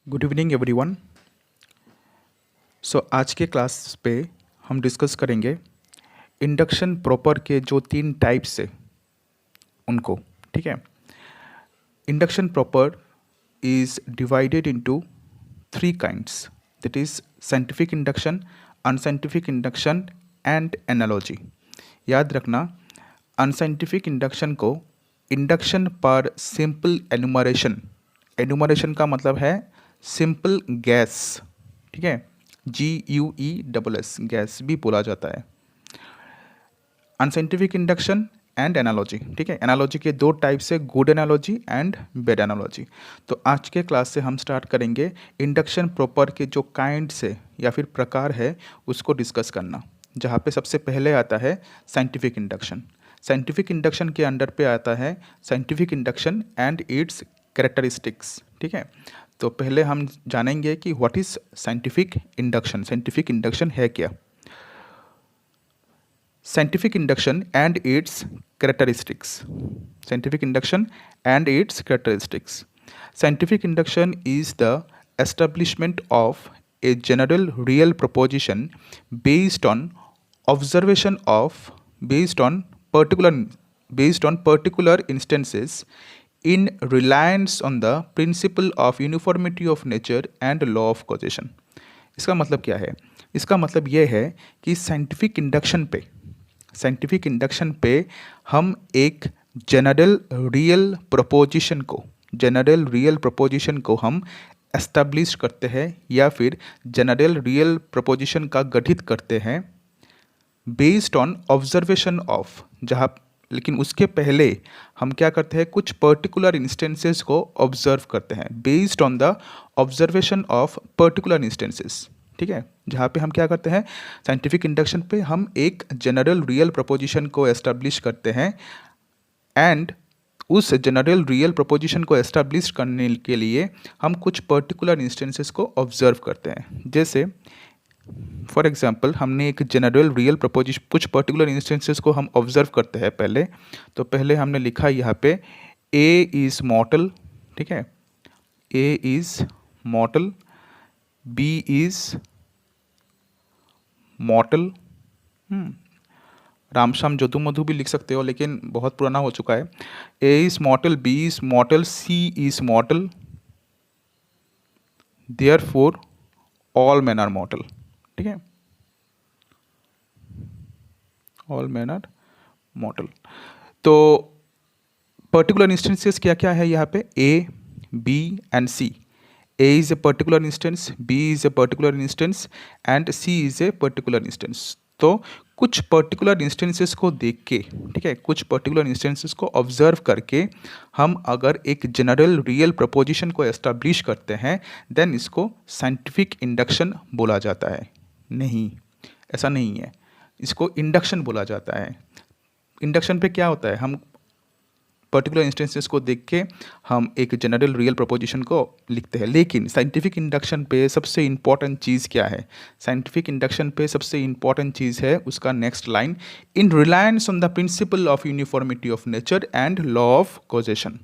Good evening everyone. आज के class पे हम डिस्कस करेंगे इंडक्शन प्रॉपर के जो 3 टाइप्स है उनको। ठीक है। Induction proper is divided into 3 kinds, that is scientific induction, unscientific induction and analogy. याद रखना, अनसाइंटिफिक इंडक्शन को इंडक्शन पर सिंपल एनुमरेशन, एनुमरेशन का मतलब है सिंपल गैस, ठीक है, GUESS गैस भी बोला जाता है। अनसाइंटिफिक इंडक्शन एंड एनालॉजी, ठीक है। एनालॉजी के 2 टाइप्स है, good analogy and bad analogy. तो आज के क्लास से हम स्टार्ट करेंगे इंडक्शन प्रॉपर के जो काइंड्स है या फिर प्रकार है उसको डिस्कस करना, जहाँ पे सबसे पहले आता है साइंटिफिक इंडक्शन। साइंटिफिक इंडक्शन के अंडर पे आता है scientific induction and its characteristics, ठीक है। तो पहले हम जानेंगे कि what is scientific induction, scientific induction है क्या। Scientific induction and its characteristics, scientific induction and its characteristics. Scientific induction is the establishment of a general real proposition based on observation of particular particular instances in reliance on the principle of uniformity of nature and law of causation। इसका मतलब क्या है? इसका मतलब यह है कि scientific induction पे हम एक जनरल रियल प्रोपोजिशन को हम एस्टेब्लिश करते हैं या फिर जनरल रियल प्रोपोजिशन का गठित करते हैं बेस्ड ऑन ऑब्जर्वेशन ऑफ, जहाँ लेकिन उसके पहले हम क्या करते हैं, कुछ पर्टिकुलर इंस्टेंसेस को ऑब्जर्व करते हैं based on the observation of particular instances, ठीक है। जहाँ पे हम क्या करते हैं, साइंटिफिक इंडक्शन पे हम एक जनरल रियल प्रोपोजिशन को एस्टेब्लिश करते हैं एंड उस जनरल रियल प्रोपोजिशन को एस्टेब्लिश करने के लिए हम कुछ पर्टिकुलर इंस्टेंसेस को ऑब्जर्व करते हैं। जैसे फॉर एग्जांपल हमने एक जनरल रियल प्रोपोजिशन, कुछ पर्टिकुलर इंस्टेंसेस को हम ऑब्जर्व करते हैं पहले। तो पहले हमने लिखा यहाँ पे ए इज मॉर्टल, ठीक है, A is mortal, B is mortal, Ram Shyam Jadu Madhu भी लिख सकते हो लेकिन बहुत पुराना हो चुका है। A is mortal, B is mortal, C is mortal, therefore all man are mortal, ठीक है, ऑल मैन आर मॉर्टल। तो पर्टिकुलर इंस्टेंसेस क्या क्या है यहाँ पे, A, B and C. A is a particular instance, B is a particular instance and C is a particular instance। तो कुछ पर्टिकुलर इंस्टेंसेस को देख के, ठीक है, कुछ पर्टिकुलर इंस्टेंसेस को ऑब्जर्व करके हम अगर एक जनरल रियल प्रपोजिशन को एस्टैब्लिश करते हैं देन इसको साइंटिफिक इंडक्शन बोला जाता है। नहीं, ऐसा नहीं है, इसको इंडक्शन बोला जाता है। इंडक्शन पे क्या होता है, हम पर्टिकुलर इंस्टेंसेस को देख के हम एक जनरल रियल प्रोपोजिशन को लिखते हैं। लेकिन साइंटिफिक इंडक्शन पे सबसे इंपॉर्टेंट चीज़ क्या है, साइंटिफिक इंडक्शन पे सबसे इंपॉर्टेंट चीज़ है उसका next line, in reliance on the principal of uniformity of nature and law of causation,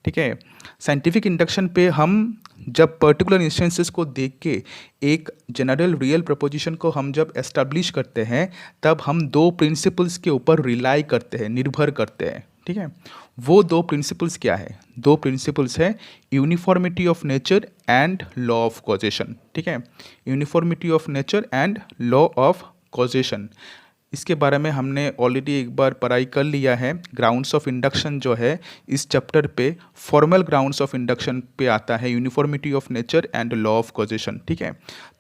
ठीक है। साइंटिफिक इंडक्शन पे हम जब पर्टिकुलर इंस्टेंसेस को देख के एक जनरल रियल प्रोपोजिशन को हम जब एस्टैब्लिश करते हैं तब हम 2 प्रिंसिपल्स के ऊपर रिलाई करते हैं, निर्भर करते हैं, ठीक है। वो 2 प्रिंसिपल्स क्या है, 2 प्रिंसिपल्स है uniformity of nature and law of causation, ठीक है, uniformity of nature and law of causation. इसके बारे में हमने ऑलरेडी एक बार पढ़ाई कर लिया है। ग्राउंड्स ऑफ इंडक्शन जो है इस चैप्टर पे फॉर्मल ग्राउंड्स ऑफ इंडक्शन पे आता है, uniformity of nature and law of causation, ठीक है।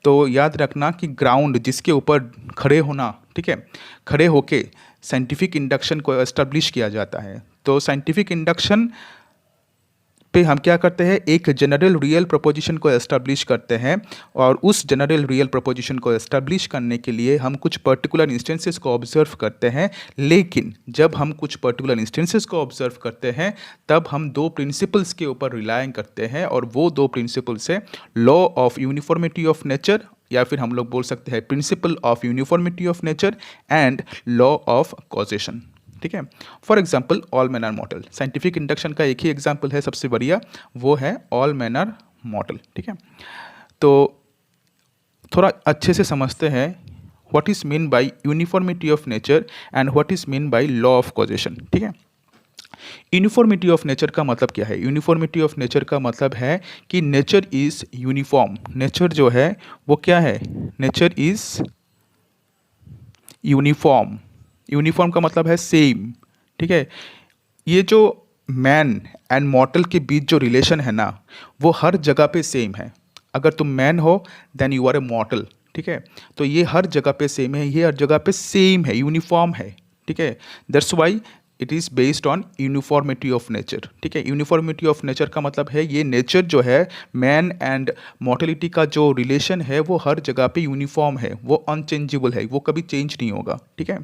तो याद रखना कि ग्राउंड जिसके ऊपर खड़े होना, ठीक है, खड़े होके साइंटिफिक इंडक्शन को एस्टेब्लिश किया जाता है। तो साइंटिफिक इंडक्शन पे हम क्या करते हैं, एक जनरल रियल प्रोपोजिशन को एस्टेब्लिश करते हैं और उस जनरल रियल प्रोपोजिशन को एस्टेब्लिश करने के लिए हम कुछ पर्टिकुलर इंस्टेंसेस को ऑब्जर्व करते हैं। लेकिन जब हम कुछ पर्टिकुलर इंस्टेंसेस को ऑब्जर्व करते हैं तब हम 2 प्रिंसिपल्स के ऊपर रिलाई करते हैं और वो 2 प्रिंसिपल्स है law of uniformity of nature, या फिर हम लोग बोल सकते हैं principle of uniformity of nature and law of causation, ठीक है। For example all man are mortal, scientific induction का एक ही एग्जाम्पल है सबसे बढ़िया, वो है ऑल मैन आर मॉडल। ठीक है, तो थोड़ा अच्छे से समझते हैं what is mean by uniformity of nature and what is mean by law of causation. ठीक है, यूनिफॉर्मिटी ऑफ नेचर का मतलब क्या है? यूनिफॉर्मिटी ऑफ नेचर का मतलब है कि नेचर इज यूनिफॉर्म। नेचर जो है वो क्या है? Nature is uniform. यूनिफॉर्म का मतलब है सेम। ठीक है, ये जो मैन एंड मॉर्टल के बीच जो रिलेशन है ना, वो हर जगह पे सेम है। अगर तुम मैन हो then you are a mortal. ठीक है, तो ये हर जगह पे सेम है, ये हर जगह पे सेम है, यूनिफॉर्म है। ठीक है, that's why it is based on uniformity of nature. ठीक है, यूनिफॉर्मिटी ऑफ नेचर का मतलब है ये नेचर जो है, मैन एंड मॉर्टलिटी का जो रिलेशन है वो हर जगह पे यूनिफॉर्म है, वो अनचेंजेबल है, वो कभी चेंज नहीं होगा। ठीक है,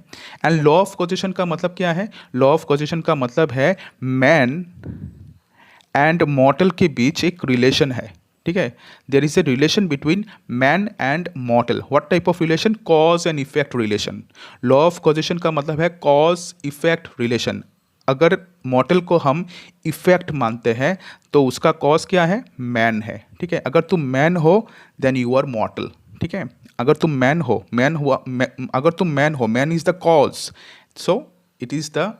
एंड लॉ ऑफ कॉजेशन का मतलब क्या है? लॉ ऑफ कॉजेशन का मतलब है मैन एंड मॉर्टल के बीच एक रिलेशन है। ठीक है, there is a relation between man and मॉर्टल। What type of relation? Cause and effect relation. Law of causation का मतलब है कॉज इफेक्ट रिलेशन। अगर मॉर्टल को हम इफेक्ट मानते हैं तो उसका कॉज क्या है? मैन है। ठीक है, अगर तुम मैन हो देन यू आर मॉर्टल। ठीक है, अगर तुम मैन हो, अगर तुम मैन हो, man is the cause, so it is the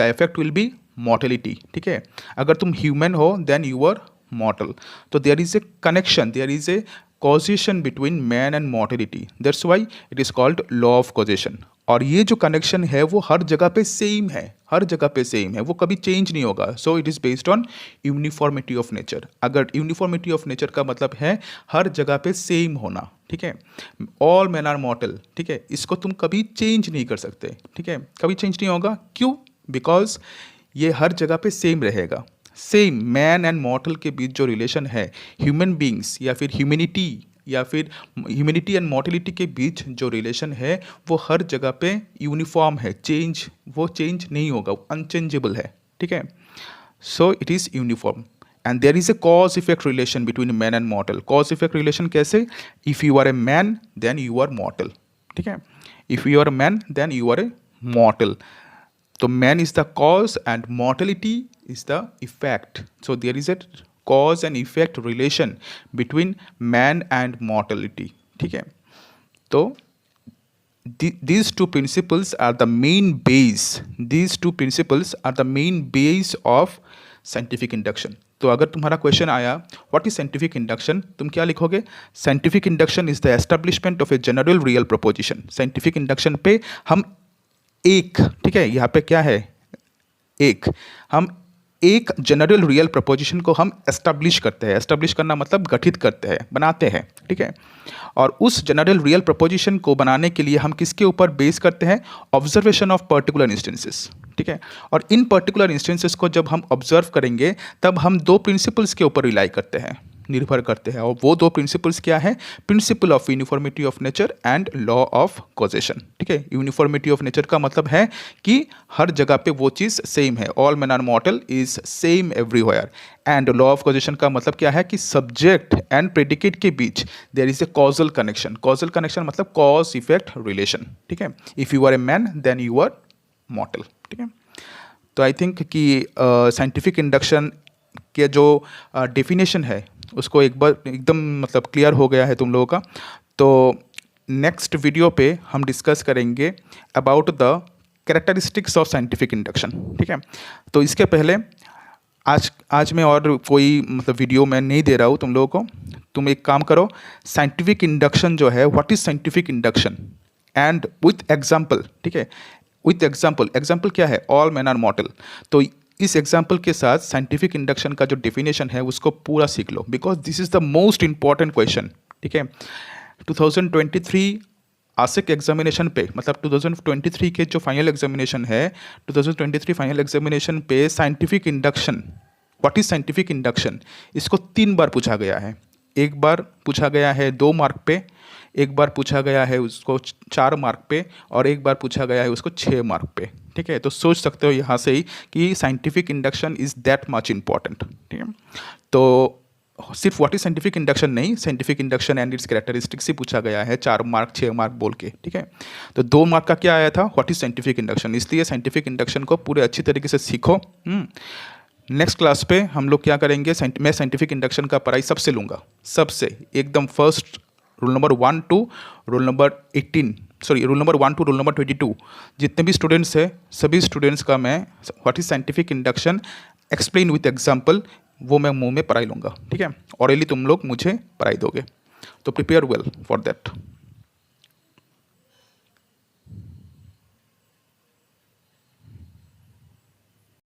effect will be mortality. ठीक है, अगर तुम ह्यूमन हो देन यू आर मॉर्टल। तो there is a connection, there is a causation between man and mortality, that's why it is called law of causation. और ये जो connection है वो हर जगह पे सेम है, हर जगह पे सेम है, वो कभी चेंज नहीं होगा। सो it is based on uniformity of nature. अगर यूनिफॉर्मिटी ऑफ नेचर का मतलब है हर जगह पे सेम होना। ठीक है, ऑल मैन आर मॉर्टल। ठीक है, इसको तुम कभी चेंज नहीं कर सकते। ठीक है, कभी चेंज नहीं होगा। क्यों? बिकॉज ये हर जगह पे सेम रहेगा। सेम मैन एंड मॉर्टल के बीच जो रिलेशन है, ह्यूमन बींग्स या फिर ह्यूमैनिटी एंड मॉर्टेलिटी के बीच जो रिलेशन है वो हर जगह पे यूनिफॉर्म है, वो चेंज नहीं होगा, अनचेंजेबल है। ठीक है, so it is uniform and there is a cause effect relation between man and mortal. Cause effect relation कैसे? If you are a man then you are mortal. ठीक है, if you are a man then you are a mortal. तो man is the cause and mortality is the effect. So there is a cause and effect relation between man and mortality. ठीक है, तो these two principles are the main base. These two principles are the main base of scientific induction. तो अगर तुम्हारा question आया what is scientific induction, तुम क्या लिखोगे? Scientific induction is the establishment of a general real proposition. Scientific induction पे हम एक, ठीक है, यहाँ पे क्या है? एक, हम एक जनरल रियल प्रपोजिशन को हम एस्टैब्लिश करते हैं। एस्टैब्लिश करना मतलब गठित करते हैं, बनाते हैं। ठीक है, और उस जनरल रियल प्रपोजिशन को बनाने के लिए हम किसके ऊपर बेस करते हैं? Observation of particular instances. ठीक है, और इन पर्टिकुलर इंस्टेंसेस को जब हम ऑब्जर्व करेंगे तब हम दो प्रिंसिपल्स के ऊपर रिलाई करते हैं, निर्भर करते हैं। और वो दो प्रिंसिपल्स क्या है? Principal of uniformity of nature and law of causation. ठीक है, यूनिफॉर्मिटी ऑफ नेचर का मतलब है कि हर जगह पे वो चीज़ सेम है, all man are mortal is same everywhere. And law of causation का मतलब क्या है? कि सब्जेक्ट एंड प्रेडिकेट के बीच there is a causal connection. Causal connection मतलब कॉज इफेक्ट रिलेशन। ठीक है, if you are a man then you are mortal. ठीक है, तो आई थिंक कि साइंटिफिक इंडक्शन के जो डेफिनेशन है उसको एक बार एकदम मतलब क्लियर हो गया है तुम लोगों का। तो नेक्स्ट वीडियो पे हम डिस्कस करेंगे about the characteristics of scientific induction. ठीक है, तो इसके पहले आज मैं और कोई मतलब वीडियो मैं नहीं दे रहा हूँ तुम लोगों को। तुम एक काम करो, साइंटिफिक इंडक्शन जो है, what is scientific induction and with example. ठीक है, विथ एग्जाम्पल। एग्जाम्पल क्या है? All man are mortal. तो इस एग्जाम्पल के साथ साइंटिफिक इंडक्शन का जो डेफिनेशन है उसको पूरा सीख लो, because this is the most important question. ठीक है, 2023 आसिक एग्जामिनेशन पे, मतलब 2023 के जो फाइनल एग्जामिनेशन है, 2023 फाइनल एग्जामिनेशन पे scientific induction, what is scientific induction, इसको 3 बार पूछा गया है। एक बार पूछा गया है 2 मार्क पे, एक बार पूछा गया है उसको 4 मार्क पे, और एक बार पूछा गया है उसको 6 मार्क पे। ठीक है, तो सोच सकते हो यहाँ से ही कि scientific induction is that much important. ठीक है, तो सिर्फ व्हाट इज साइंटिफिक इंडक्शन नहीं, scientific induction and its characteristics ही पूछा गया है 4 मार्क 6 मार्क बोल के। ठीक है, तो 2 मार्क का क्या आया था? What is scientific induction. इसलिए साइंटिफिक इंडक्शन को पूरे अच्छी तरीके से सीखो। नेक्स्ट क्लास पे हम लोग क्या करेंगे, मैं साइंटिफिक इंडक्शन का पढ़ाई सबसे लूँगा, सबसे एकदम first rule number 1 to rule number 18, sorry rule number 1 to rule number 22, जितने भी स्टूडेंट्स हैं सभी स्टूडेंट्स का मैं what is scientific induction explain with example वो मैं मुंह में पढ़ाई लूँगा, ठीक है। ऑरेली तुम लोग मुझे पढ़ाई दोगे, तो प्रिपेयर वेल फॉर दैट।